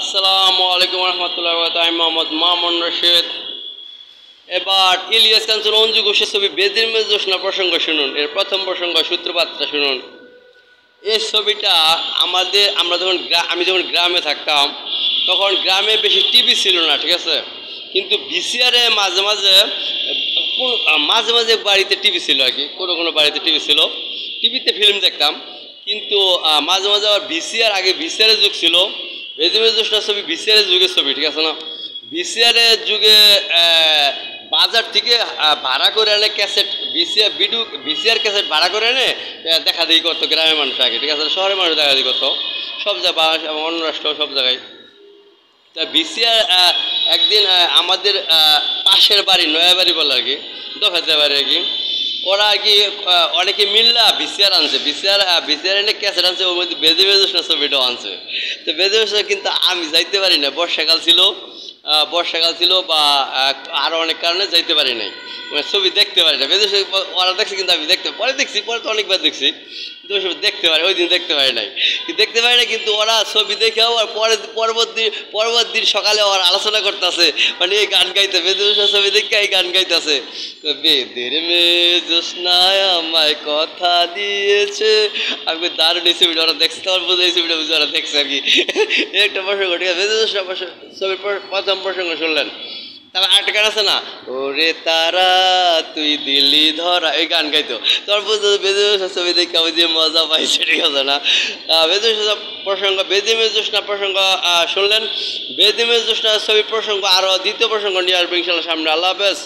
আসসালামু আলাইকুম রহমতুল্লাহ, আমি মোহাম্মদ মামুন রশিদ। এবার ইলিয়াস কাঞ্চন অঞ্জু ঘোষের ছবি বেদির মেজোসনা প্রসঙ্গ শুনুন। এর প্রথম প্রসঙ্গ সূত্রপাতটা শুনুন। এই ছবিটা আমরা আমি যখন গ্রামে থাকতাম তখন গ্রামে বেশি টিভি ছিল না, ঠিক আছে, কিন্তু ভিসিআরে মাঝে মাঝে মাঝে মাঝে বাড়িতে টিভি ছিল আর কি, কোনো কোনো বাড়িতে টিভি ছিল, টিভিতে ফিল্ম দেখতাম। কিন্তু মাঝে মাঝে আবার আগে ভিসিআরের যুগ ছিল। বেদিমের জোসনা ছবি ভিসিআরের যুগের ছবি, ঠিক আছে না? ভিসিআরের যুগে বাজার থেকে ভাড়া করে এনে ক্যাসেট ভিসিআর ক্যাসেট ভাড়া করে এনে দেখা দেখি করতো গ্রামের মানুষ আগে, ঠিক আছে, শহরের মানুষ দেখা দেখি করতো সব জায়গায়, অন্য রাষ্ট্র সব জায়গায়। তা ভিসিআর একদিন আমাদের পাশের বাড়ি নয়াবাড়ি বলে আর কি, দফাতে বাড়ি আর কি, ওরা আর কি অনেকে মিল্লা ভিসিআর আনছে, ভিসিআর এনে ক্যাসেট আনছে, ওর মধ্যে বেদে বেজোসনা ছবিটাও আনছে। তো বেদে বেজোসনা কিন্তু আমি যাইতে পারি না, বর্ষাকাল ছিল বা আরও অনেক কারণে যাইতে পারি নাই, মানে ছবি দেখতে পারি না। বেজোসনা ওরা দেখছে কিন্তু আমি পরে তো অনেকবার দেখছি, দেখতে পারি, ওই দিন দেখতে পারি নাই, কিন্তু ওরা ছবি দেখেও আর পরবর্তী সকালে ওরা আলোচনা করতেছে, মানে এই গান গাইতে বেদোসনা ছবি দেখে এই গান গাইতেছে, বেদের মেজোসনায় আমায় কথা দিয়েছে। আমি দারুণ এই ছবিটা ওরা দেখছে, তোমার বুঝে এই ছবিটা বুঝে ওরা দেখছে আর কি। একটা প্রসঙ্গ, ঠিক আছে, বেদোসনা ছবির প্রথম প্রসঙ্গ শুনলেন। তারপর আরেকটা গান আছে না, ওরে তারা তুই দিল্লি ধরা, এই গান গাইতো। তোমার বুঝতে বেদোসনা ছবি দেখে ওই যে মজা পাইছে, ঠিক আছে না? বেদোসনা প্রসঙ্গ, বেদিমের জোসনা প্রসঙ্গ শুনলেন। বেদিমের জোসনা ছবির প্রসঙ্গ আরও দ্বিতীয় প্রসঙ্গ নিয়ে আসবে ইনশাল্লাহ সামনে। আল্লাহ হাফেজ।